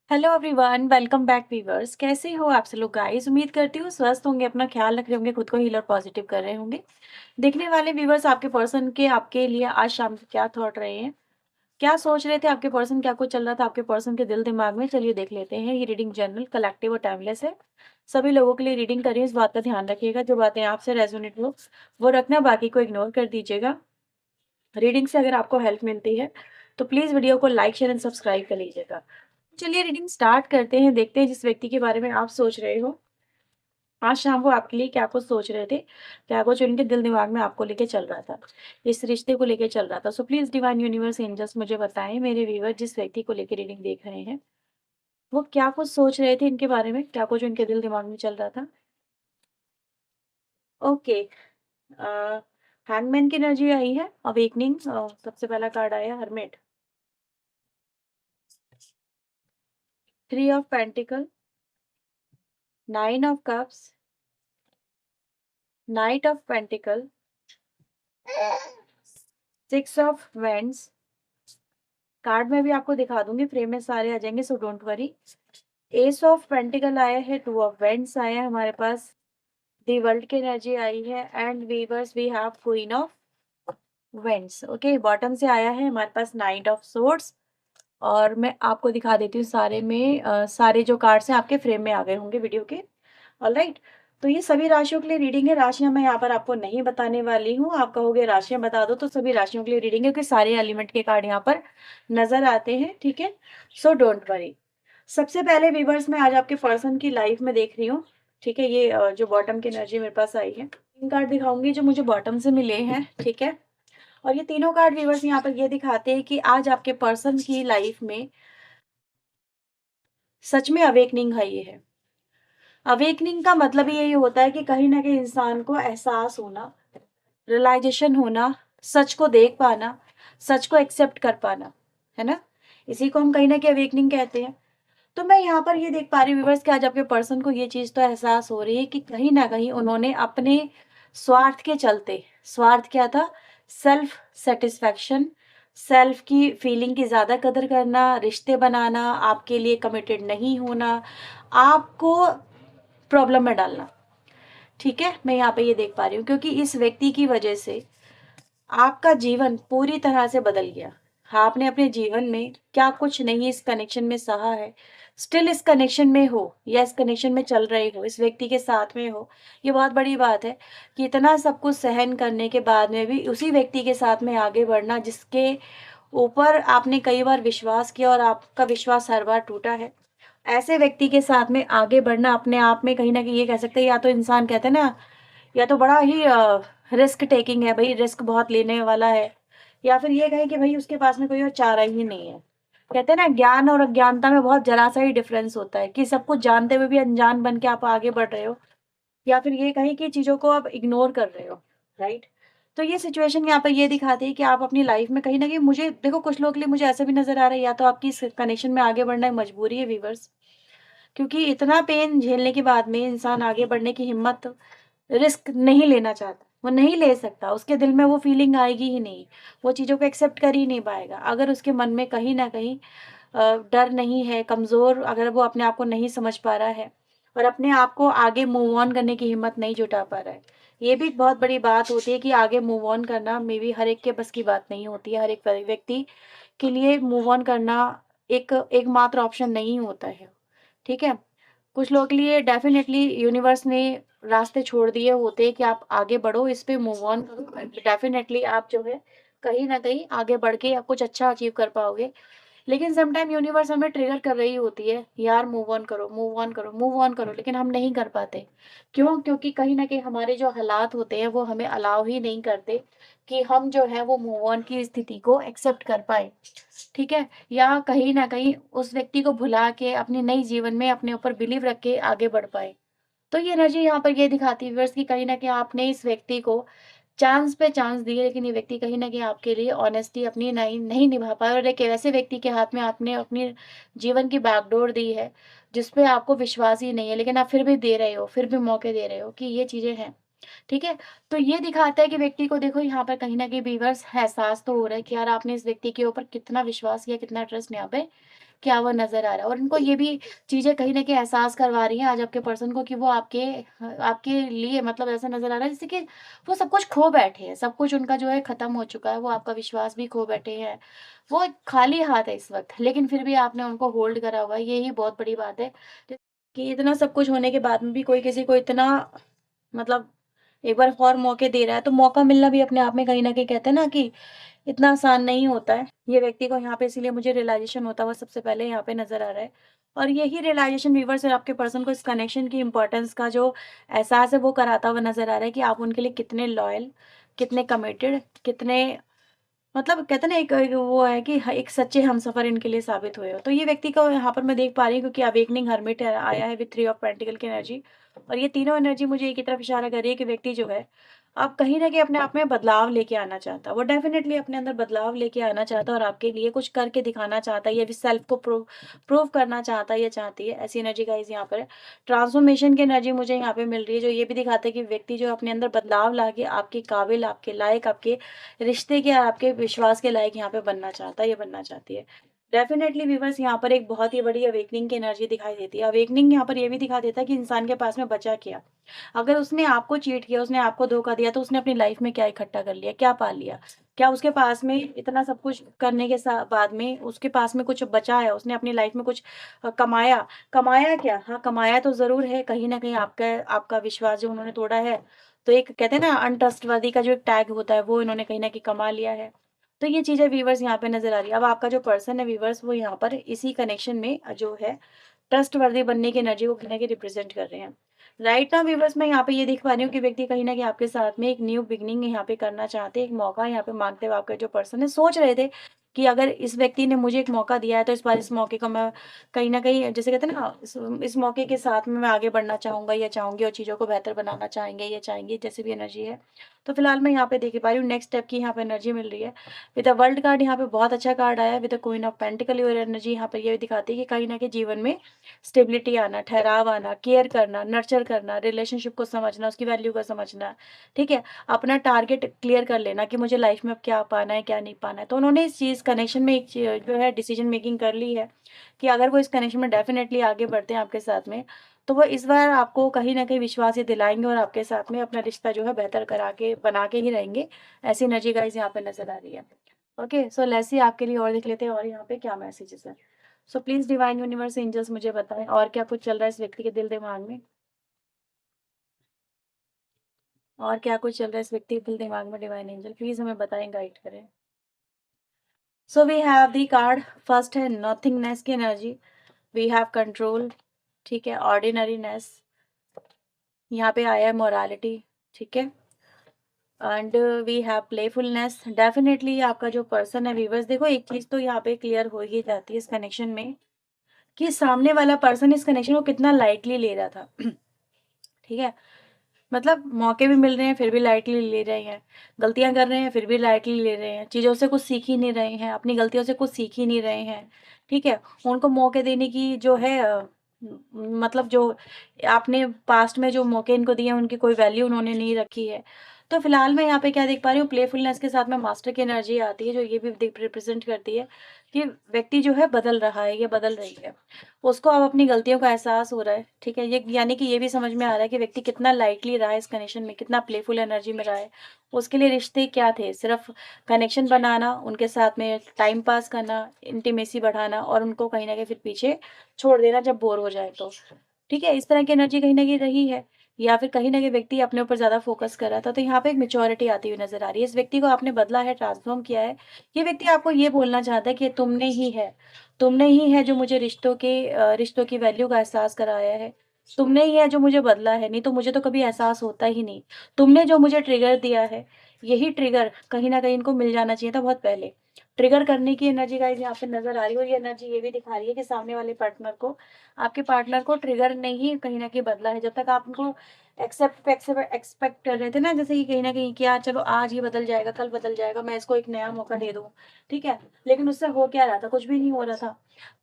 Hello everyone, welcome back viewers. कैसे हो आप सब लोग गाइस? उम्मीद करती हूँ स्वस्थ होंगे, अपना ख्याल रख रहे होंगे, खुद को हील और पॉजिटिव कर रहे होंगे। देखने वाले वीवर्स, आपके पर्सन के आपके लिए आज शाम को क्या थॉट रहे हैं, क्या सोच रहे थे आपके पर्सन, क्या कुछ चल रहा था आपके पर्सन के दिल दिमाग में, चलिए देख लेते हैं। ये रीडिंग जनरल, कलेक्टिव और टाइमलेस है। सभी लोगों के लिए रीडिंग करिए, इस बात का ध्यान रखिएगा, जो बातें आपसे रेजोनेट हो वो रखना, बाकी को इग्नोर कर दीजिएगा। रीडिंग से अगर आपको हेल्प मिलती है तो प्लीज वीडियो को लाइक शेयर एंड सब्सक्राइब कर लीजिएगा। चलिए रीडिंग स्टार्ट करते हैं, देखते हैं जिस व्यक्ति के बारे में आप सोच रहे हो आज शाम वो आपके लिए क्या कुछ सोच रहे थे, क्या कुछ उनके दिल दिमाग में आपको लेके चल रहा था, इस रिश्ते को लेके चल रहा था। So please divine universe angels मुझे बताएं, मेरे व्यूअर जिस व्यक्ति को लेके रीडिंग देख रहे हैं वो क्या कुछ सोच रहे थे इनके बारे में, क्या कुछ उनके दिल दिमाग में चल रहा था। ओके, हैंगमैन की एनर्जी आई है, अवेकनिंग सबसे पहला कार्ड आया, hermit, three of pentacle, nine of cups, night of pentacle, six of vends. Card में भी आपको दिखा दूंगी, फ्रेम में सारे आ जाएंगे, so don't worry. S of pentacle आया है, टू ऑफ वेंड्स आया है हमारे पास, दी वर्ल्ड की एनर्जी आई है, and viewers we have queen of wands. Okay, bottom से आया है हमारे पास नाइट ऑफ सोर्ड्स। और मैं आपको दिखा देती हूँ सारे में, सारे जो कार्ड्स हैं आपके फ्रेम में आ गए होंगे वीडियो के। ऑलराइट, तो ये सभी राशियों के लिए रीडिंग है। राशियां मैं यहाँ पर आपको नहीं बताने वाली हूँ, आप कहोगे राशियां बता दो, तो सभी राशियों के लिए रीडिंग है, क्योंकि सारे एलिमेंट के कार्ड यहाँ पर नजर आते हैं। ठीक है, सो डोंट वरी। सबसे पहले व्यूवर्स मैं आज आपके पर्सन की लाइफ में देख रही हूँ। ठीक है, ये जो बॉटम की एनर्जी मेरे पास आई है, तीन कार्ड दिखाऊंगी जो मुझे बॉटम से मिले हैं। ठीक है, और ये तीनों कार्ड व्यूवर्स यहाँ पर ये दिखाते हैं कि आज आपके पर्सन की लाइफ में सच में अवेकनिंग आई है। अवेकनिंग का मतलब ही यही होता है कि कहीं ना कहीं इंसान को एहसास होना, रियलाइजेशन होना, सच को देख पाना, सच को एक्सेप्ट कर पाना, है ना। इसी को हम कहीं ना कहीं अवेकनिंग कहते हैं। तो मैं यहाँ पर ये देख पा रही हूँ व्यूवर्स कि आज आपके पर्सन को ये चीज तो एहसास हो रही है कि कहीं ना कहीं उन्होंने अपने स्वार्थ के चलते, स्वार्थ क्या था, सेल्फ सेटिस्फैक्शन, सेल्फ की फीलिंग की ज्यादा कदर करना, रिश्ते बनाना, आपके लिए कमिटेड नहीं होना, आपको प्रॉब्लम में डालना। ठीक है, मैं यहाँ पे ये देख पा रही हूँ क्योंकि इस व्यक्ति की वजह से आपका जीवन पूरी तरह से बदल गया। हाँ, आपने अपने जीवन में क्या कुछ नहीं इस कनेक्शन में सहा है, स्टिल इस कनेक्शन में हो या इस कनेक्शन में चल रहे हो, इस व्यक्ति के साथ में हो, ये बहुत बड़ी बात है कि इतना सब कुछ सहन करने के बाद में भी उसी व्यक्ति के साथ में आगे बढ़ना, जिसके ऊपर आपने कई बार विश्वास किया और आपका विश्वास हर बार टूटा है। ऐसे व्यक्ति के साथ में आगे बढ़ना अपने आप में कहीं ना कहीं ये कह सकते हैं, या तो इंसान कहते हैं ना, या तो बड़ा ही रिस्क टेकिंग है भाई, रिस्क बहुत लेने वाला है, या फिर ये कहें कि भाई उसके पास में कोई और चारा ही नहीं है। कहते हैं ना, ज्ञान और अज्ञानता में बहुत जरा सा ही डिफरेंस होता है, कि सब कुछ जानते हुए भी अनजान बन के आप आगे बढ़ रहे हो, या फिर ये कहें कि चीजों को आप इग्नोर कर रहे हो। राइट, तो ये सिचुएशन यहाँ पर ये दिखाती है कि आप अपनी लाइफ में कहीं ना कहीं, मुझे देखो कुछ लोगों के लिए मुझे ऐसा भी नजर आ रहा है, या तो आपकी इस कनेक्शन में आगे बढ़ना एक मजबूरी है वीवर्स, क्योंकि इतना पेन झेलने के बाद में इंसान आगे बढ़ने की हिम्मत, रिस्क नहीं लेना चाहता, वो नहीं ले सकता, उसके दिल में वो फीलिंग आएगी ही नहीं, वो चीज़ों को एक्सेप्ट कर ही नहीं पाएगा अगर उसके मन में कहीं ना कहीं डर नहीं है, कमज़ोर, अगर वो अपने आप को नहीं समझ पा रहा है और अपने आप को आगे मूव ऑन करने की हिम्मत नहीं जुटा पा रहा है। ये भी एक बहुत बड़ी बात होती है कि आगे मूव ऑन करना मे बी हर एक के बस की बात नहीं होती है, हर एक व्यक्ति के लिए मूव ऑन करना एक एकमात्र ऑप्शन नहीं होता है। ठीक है, कुछ लोगों के लिए डेफिनेटली यूनिवर्स ने रास्ते छोड़ दिए होते हैं कि आप आगे बढ़ो, इस पे मूव ऑन करो, डेफिनेटली आप जो है कहीं ना कहीं आगे बढ़ के आप कुछ अच्छा अचीव कर पाओगे। लेकिन समटाइम यूनिवर्स हमें ट्रिगर कर रही होती है, यार मूव ऑन करो, मूव ऑन करो, मूव ऑन करो, लेकिन हम नहीं कर पाते। क्यों? क्योंकि कहीं ना कहीं हमारे जो हालात होते हैं वो हमें अलाउ ही नहीं करते कि हम जो है वो मूव ऑन की स्थिति को एक्सेप्ट कर पाए। ठीक है, या कहीं ना कहीं उस व्यक्ति को भुला के अपने नई जीवन में अपने ऊपर बिलीव रख के आगे बढ़ पाए। तो ये एनर्जी यहाँ पर ये दिखाती है व्यूअर्स कि कहीं न कहीं आपने इस व्यक्ति को चांस पे चांस दिए, लेकिन ये व्यक्ति कहीं न कहीं आपके लिए ऑनेस्टी अपनी नहीं नहीं निभा पाया, और एक ऐसे व्यक्ति के हाथ में आपने अपनी जीवन की बागडोर दी है, जिस पे आपको विश्वास ही नहीं है, लेकिन आप फिर भी दे रहे हो, फिर भी मौके दे रहे हो कि ये चीज़ें हैं। ठीक है? तो ये दिखाता है कि व्यक्ति को देखो यहाँ पर कहीं न कहीं व्यूअर्स एहसास तो हो रहा है कि यार आपने इस व्यक्ति के ऊपर कितना विश्वास किया, कितना ट्रस्ट यहाँ पे क्या वो नज़र आ रहा है। और इनको ये भी चीज़ें कहीं न कहीं एहसास करवा रही हैं आज आपके पर्सन को कि वो आपके लिए मतलब ऐसा नज़र आ रहा है जैसे कि वो सब कुछ खो बैठे हैं, सब कुछ उनका जो है ख़त्म हो चुका है, वो आपका विश्वास भी खो बैठे हैं। वो खाली हाथ है इस वक़्त, लेकिन फिर भी आपने उनको होल्ड करा हुआ है, यही बहुत बड़ी बात है कि इतना सब कुछ होने के बाद में भी कोई किसी को इतना मतलब एक बार और मौके दे रहा है, तो मौका मिलना भी अपने आप में कहीं न कहीं कहते हैं ना कि इतना आसान नहीं होता है। ये व्यक्ति को यहाँ पे इसीलिए मुझे रियलाइज़ेशन होता हुआ सबसे पहले यहाँ पे नज़र आ रहा है। और यही रियलाइज़ेशन व्यूअर्स और आपके पर्सन को इस कनेक्शन की इम्पोर्टेंस का जो एहसास है वो कराता हुआ नज़र आ रहा है कि आप उनके लिए कितने लॉयल, कितने कमिटेड, कितने मतलब कहते हैं ना एक एक वो है कि एक सच्चे हमसफ़र इनके लिए साबित हुए हो। तो ये व्यक्ति को यहाँ पर मैं देख पा रही हूँ क्योंकि अवेकनिंग हर्मिट आया है विथ 3 ऑफ पेंटिकल की एनर्जी। और ये तीनों एनर्जी मुझे एक ही तरफ इशारा कर रही है कि व्यक्ति जो है, अब कहीं न कहीं अपने आप में बदलाव लेके आना चाहता है। वो डेफ़िनेटली अपने अंदर बदलाव लेके आना चाहता है और आपके लिए कुछ करके दिखाना चाहता है या फिर सेल्फ़ को प्रूव करना चाहता है या चाहती है। ऐसी एनर्जी गाइज़ यहाँ पर है। ट्रांसफ़ॉर्मेशन की एनर्जी मुझे यहाँ पे मिल रही है, जो ये भी दिखाता है कि व्यक्ति जो अपने अंदर बदलाव लाके आपके काबिल, आपके लायक, आपके रिश्ते के आपके विश्वास के लायक यहाँ पे बनना चाहता है या बनना चाहती है। डेफ़िनेटली व्यूअर्स यहाँ पर एक बहुत ही बड़ी अवेकनिंग की एनर्जी दिखाई देती है। अवेकनिंग यहाँ पर ये भी दिखा देता है कि इंसान के पास में बचा क्या? अगर उसने आपको चीट किया, उसने आपको धोखा दिया तो उसने अपनी लाइफ़ में क्या इकट्ठा कर लिया? क्या पा लिया? क्या उसके पास में इतना सब कुछ करने के बाद में उसके पास में कुछ बचा है? उसने अपनी लाइफ़ में कुछ कमाया? कमाया क्या? हाँ, कमाया तो ज़रूर है, कहीं न कहीं आपका आपका विश्वास जो उन्होंने तोड़ा है, तो एक कहते हैं ना अनट्रस्टवर्दी का जो एक टैग होता है वो इन्होंने कहीं न कहीं कमा लिया है। तो ये चीज़ें व्यूअर्स यहाँ पे नज़र आ रही है। अब आपका जो पर्सन है व्यूअर्स वो यहाँ पर इसी कनेक्शन में जो है ट्रस्टवर्दी बनने की एनर्जी को कहीं न कहीं रिप्रेज़ेंट कर रहे हैं। राइट नाउ व्यूअर्स मैं यहाँ पे ये देख पा रही हूँ कि व्यक्ति कहीं न कहीं आपके साथ में एक न्यू बिगिनिंग यहाँ पे करना चाहते हैं, एक मौका यहाँ पे माँगते हुए आपके जो पर्सन है सोच रहे थे कि अगर इस व्यक्ति ने मुझे एक मौका दिया है तो इस बार इस मौके को मैं कहीं न कहीं जैसे कहते हैं ना इस मौके के साथ में मैं आगे बढ़ना चाहूँगा या चाहूँगी और चीज़ों को बेहतर बनाना चाहेंगे या चाहेंगी जैसे भी एनर्जी है। तो फिलहाल मैं यहाँ पे देख पा रही हूँ नेक्स्ट स्टेप की यहाँ पे एनर्जी मिल रही है। विद द वर्ल्ड कार्ड यहाँ पे बहुत अच्छा कार्ड आया है with the queen of pentacle और एनर्जी यहाँ पे ये दिखाती है कि कहीं न कहीं जीवन में स्टेबिलिटी आना, ठहराव आना, केयर करना, नर्चर करना, रिलेशनशिप को समझना, उसकी वैल्यू को समझना, ठीक है? अपना टारगेट क्लियर कर लेना कि मुझे लाइफ में अब क्या पाना है, क्या नहीं पाना है। तो उन्होंने इस चीज़ कनेक्शन में एक जो है डिसीजन मेकिंग कर ली है कि अगर वो इस कनेक्शन में डेफ़िनेटली आगे बढ़ते हैं आपके साथ में, तो वो इस बार आपको कहीं न कहीं विश्वास ये दिलाएँगे और आपके साथ में अपना रिश्ता जो है बेहतर करा के बना के ही रहेंगे। ऐसी एनर्जी गाइज़ यहाँ पे नज़र आ रही है। ओके, सो लेट्स सी आपके लिए और देख लेते हैं और यहाँ पे क्या मैसेजेस हैं। So please divine universe angels मुझे बताएं और क्या कुछ चल रहा है इस व्यक्ति के दिल दिमाग में और क्या कुछ चल रहा है इस व्यक्ति के दिल दिमाग में डिवाइन एंजल प्लीज़ हमें बताएं गाइड करें। So we have the card first है नथिंगनेस की एनर्जी, वी हैव कंट्रोल, ठीक है, ऑर्डिनरीनेस, यहाँ पे आया है मोरालिटी, ठीक है, and we have playfulness. Definitely आपका जो पर्सन है व्यूअर्स देखो एक चीज़ तो यहाँ पे क्लियर हो ही जाती है इस कनेक्शन में कि सामने वाला पर्सन इस कनेक्शन को कितना लाइटली ले रहा था ठीक है, मतलब मौके भी मिल रहे हैं फिर भी लाइटली ले रहे हैं, गलतियां कर रहे हैं फिर भी लाइटली ले रहे हैं, चीज़ों से कुछ सीख ही नहीं रहे हैं, अपनी गलतियों से कुछ सीख ही नहीं रहे हैं, ठीक है। उनको मौके देने की जो है मतलब जो आपने पास्ट में जो मौके इनको दिए हैं उनकी कोई वैल्यू उन्होंने नहीं रखी है। तो फिलहाल मैं यहाँ पे क्या देख पा रही हूँ प्लेफुलनेस के साथ में मास्टर की एनर्जी आती है जो ये भी रिप्रेजेंट करती है कि व्यक्ति जो है बदल रहा है या बदल रही है, उसको अब अपनी गलतियों का एहसास हो रहा है, ठीक है? ये यानी कि ये भी समझ में आ रहा है कि व्यक्ति कितना लाइटली रहा है इस कनेक्शन में, कितना प्लेफुल एनर्जी में रहा है। उसके लिए रिश्ते क्या थे? सिर्फ़ कनेक्शन बनाना, उनके साथ में टाइम पास करना, इंटीमेसी बढ़ाना और उनको कहीं न कहीं फिर पीछे छोड़ देना जब बोर हो जाए तो। ठीक है? इस तरह की एनर्जी कहीं न कहीं रही है या फिर कहीं न कहीं व्यक्ति अपने ऊपर ज़्यादा फ़ोकस कर रहा था, तो यहाँ पे एक मैच्योरिटी आती हुई नज़र आ रही है। इस व्यक्ति को आपने बदला है, ट्रांसफ़ॉर्म किया है। ये व्यक्ति आपको ये बोलना चाहता है कि तुमने ही है जो मुझे रिश्तों की वैल्यू का एहसास कराया है। तुमने ही है जो मुझे बदला है, नहीं तो मुझे तो कभी एहसास होता ही नहीं। तुमने जो मुझे ट्रिगर दिया है, यही ट्रिगर कहीं न कहीं इनको मिल जाना चाहिए था बहुत पहले। ट्रिगर करने की एनर्जी गाइज़ यहाँ पे नज़र आ रही है और ये एनर्जी ये भी दिखा रही है कि सामने वाले पार्टनर को आपके पार्टनर को ट्रिगर ने ही कहीं न कहीं बदला है। जब तक आप उनको एक्सपेक्ट कर रहे थे ना जैसे कि कहीं न कहीं कि यार चलो आज ही बदल जाएगा, कल बदल जाएगा, मैं इसको एक नया मौका दे दूँ, ठीक है? लेकिन उससे हो क्या रहा था? कुछ भी नहीं हो रहा था।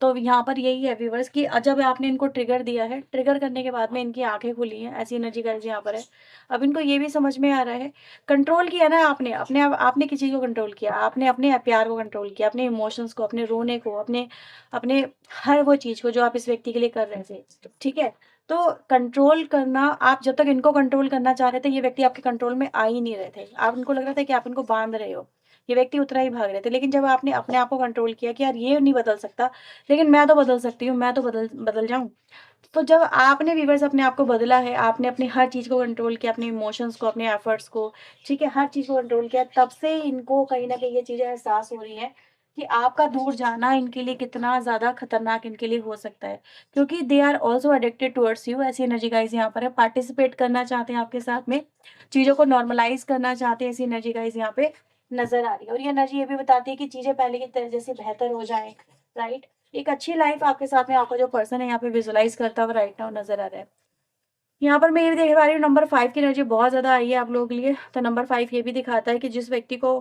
तो यहाँ पर यही है व्यूअर्स कि जब आपने इनको ट्रिगर दिया है, ट्रिगर करने के बाद में इनकी आँखें खुली हैं, ऐसी एनर्जी गाइज़ यहाँ पर है। अब इनको ये भी समझ में आ रहा है, कंट्रोल किया ना आपने, अपने आप आपने किस चीज़ को कंट्रोल किया? आपने अपने प्यार को कंट्रोल किया, अपने इमोशंस को, अपने रोने को, अपने अपने हर वो चीज़ को जो आप इस व्यक्ति के लिए कर रहे थे, ठीक है? तो कंट्रोल करना, आप जब तक इनको कंट्रोल करना चाह रहे थे, ये व्यक्ति आपके कंट्रोल में आ ही नहीं रहे थे। आप उनको लग रहा था कि आप इनको बाँध रहे हो। ये व्यक्ति उतना ही भाग रहे थे। लेकिन जब आपने अपने आप को कंट्रोल किया कि यार ये नहीं बदल सकता, लेकिन मैं तो बदल सकती हूँ, मैं तो बदल बदल जाऊँ। तो जब आपने व्यूअर्स अपने आप को बदला है, आपने अपनी हर चीज़ को कंट्रोल किया, अपने इमोशंस को, अपने एफर्ट्स को, ठीक है, हर चीज़ को कंट्रोल किया, तब से इनको कहीं न कहीं ये चीज़ें एहसास हो रही हैं कि आपका दूर जाना इनके लिए कितना ज़्यादा खतरनाक इनके लिए हो सकता है। क्योंकि they are also addicted towards you, ऐसी एनर्जी गाइज़ यहाँ पर है, पार्टिसिपेट करना चाहते हैं आपके साथ में, चीज़ों को नॉर्मलाइज़ करना चाहते हैं, ऐसी एनर्जी गाइज़ यहाँ पे नज़र आ रही है। और ये एनर्जी ये भी बताती है कि चीज़ें पहले की तरह जैसे बेहतर हो जाएँ, राइट? एक अच्छी लाइफ आपके साथ में आपका जो पर्सन है यहाँ पे विजुअलाइज़ करता हुआ राइट नाउ नज़र आ रहा है। यहाँ पर मैं ये भी देख पा रही हूँ नंबर 5 की एनर्जी बहुत ज़्यादा आई है आप लोगों के लिए। तो नंबर 5 ये भी दिखाता है कि जिस व्यक्ति को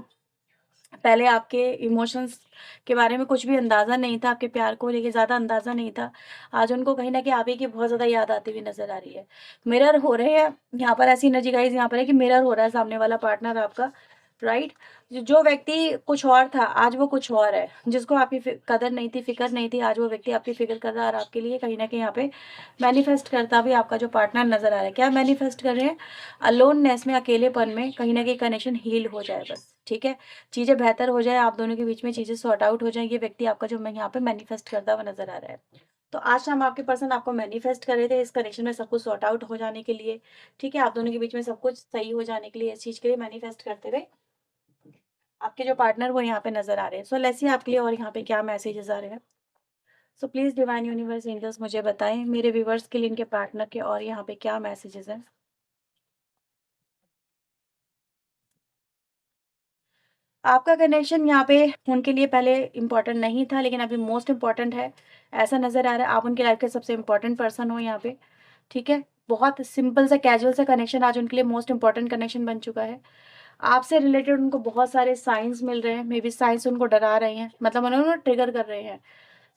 पहले आपके इमोशंस के बारे में कुछ भी अंदाज़ा नहीं था, आपके प्यार को लेके ज़्यादा अंदाज़ा नहीं था, आज उनको कहीं न कहीं आप ही की बहुत ज़्यादा याद आती हुई नज़र आ रही है। मिरर हो रहे हैं, यहाँ पर ऐसी एनर्जी गाइज़ यहाँ पर है कि मिरर हो रहा है सामने वाला पार्टनर आपका, राइट? जो व्यक्ति कुछ और था, आज वो कुछ और है। जिसको आपकी कदर नहीं थी, फ़िक्र नहीं थी, आज वो व्यक्ति आपकी फ़िक्र कर रहा है और आपके लिए कहीं न कहीं यहाँ पे मैनिफेस्ट करता भी आपका जो पार्टनर नज़र आ रहा है। क्या मैनिफेस्ट कर रहे हैं? अलोननेस में, अकेलेपन में कहीं न कहीं कनेक्शन हील हो जाए बस, ठीक है? चीज़ें बेहतर हो जाए, आप दोनों के बीच में चीज़ें सॉर्ट आउट हो जाएँ, ये व्यक्ति आपका जो मैं यहाँ पे मैनिफेस्ट करता हुआ नज़र आ रहा है। तो आज शाम आपके पर्सन आपको मैनिफेस्ट कर रहे थे इस कनेक्शन में सब कुछ सॉर्ट आउट हो जाने के लिए, ठीक है? आप दोनों के बीच में सब कुछ सही हो जाने के लिए, इस चीज़ के लिए मैनिफेस्ट करते हुए आपके जो पार्टनर वो यहाँ पे नज़र आ रहे हैं। सो लेट्स सी आपके लिए और यहाँ पे क्या मैसेजेस आ रहे हैं। So please divine universe angels मुझे बताएँ मेरे व्यूअर्स के लिए इनके पार्टनर के और यहाँ पे क्या मैसेजेस हैं? आपका कनेक्शन यहाँ पे उनके लिए पहले इम्पोर्टेंट नहीं था, लेकिन अभी मोस्ट इम्पोर्टेंट है, ऐसा नज़र आ रहा है। आप उनकी लाइफ़ के सबसे इम्पोर्टेंट पर्सन हो यहाँ पे, ठीक है? बहुत सिंपल सा, कैजुअल सा कनेक्शन आज उनके लिए मोस्ट इम्पोर्टेंट कनेक्शन बन चुका है। आपसे रिलेटेड उनको बहुत सारे साइन्स मिल रहे हैं, मेबी साइन्स उनको डरा रहे हैं, मतलब उन्हें ट्रिगर कर रहे हैं।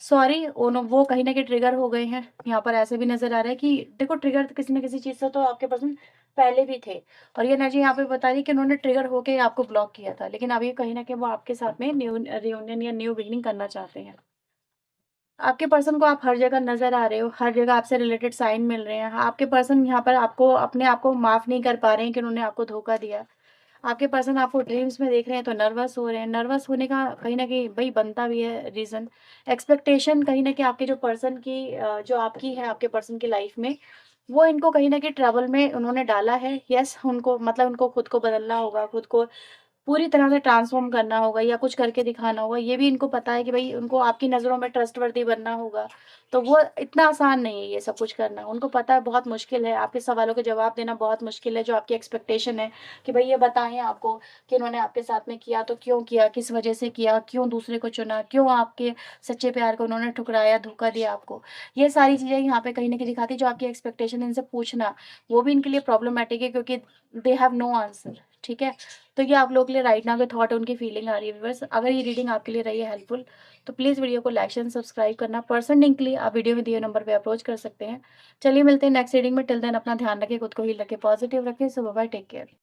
सॉरी, वो कहीं न कहीं ट्रिगर हो गए हैं। यहाँ पर ऐसे भी नज़र आ रहा है कि देखो, ट्रिगर तो किसी न किसी चीज़ से तो आपके पर्सन पहले भी थे, और ये एनर्जी यहाँ पे बता रही है कि उन्होंने ट्रिगर होके आपको ब्लॉक किया था, लेकिन अभी कहीं न कहीं वो आपके साथ में न्यू रियूनियन या न्यू बिगिनिंग करना चाहते हैं। आपके पर्सन को आप हर जगह नज़र आ रहे हो, हर जगह आपसे रिलेटेड साइन मिल रहे हैं। आपके पर्सन यहाँ पर आपको अपने आप को माफ़ नहीं कर पा रहे हैं कि उन्होंने आपको धोखा दिया। आपके पर्सन आपको ड्रीम्स में देख रहे हैं तो नर्वस हो रहे हैं। नर्वस होने का कहीं न कहीं भई बनता भी है रीज़न। एक्सपेक्टेशन कहीं न कहीं आपके जो पर्सन की जो आपकी है आपके पर्सन की लाइफ़ में, वो इनको कहीं न कहीं ट्रबल में उन्होंने डाला है। येस, उनको मतलब उनको खुद को बदलना होगा, खुद को पूरी तरह से ट्रांसफ़ॉर्म करना होगा या कुछ करके दिखाना होगा। ये भी इनको पता है कि भई उनको आपकी नज़रों में ट्रस्टवर्दी बनना होगा। तो वो इतना आसान नहीं है ये सब कुछ करना। उनको पता है बहुत मुश्किल है, आपके सवालों के जवाब देना बहुत मुश्किल है, जो आपकी एक्सपेक्टेशन है कि भई ये बताएँ आपको कि उन्होंने आपके साथ में किया तो क्यों किया? किस वजह से किया? क्यों दूसरे को चुना? क्यों आपके सच्चे प्यार को उन्होंने ठुकराया, धोखा दिया आपको? ये सारी चीज़ें यहाँ पे कहीं न कहीं दिखाती है, जो आपकी एक्सपेक्टेशन इनसे पूछना, वो भी इनके लिए प्रॉब्लमैटिक है, क्योंकि दे हैव नो आंसर, ठीक है? तो ये आप लोगों के लिए राइट नाउ के थॉट उनकी फीलिंग आ रही है व्यूअर्स। अगर ये रीडिंग आपके लिए रही है हेल्पफुल, तो प्लीज़ वीडियो को लाइक एंड सब्सक्राइब करना। पर्सन लिंक के लिए आप वीडियो में दिए नंबर पे अप्रोच कर सकते हैं। चलिए मिलते हैं नेक्स्ट रीडिंग में। टिल देन अपना ध्यान रखें, खुद को हील रखें, पॉजिटिव रखें। सो बाय बाय, टेक केयर।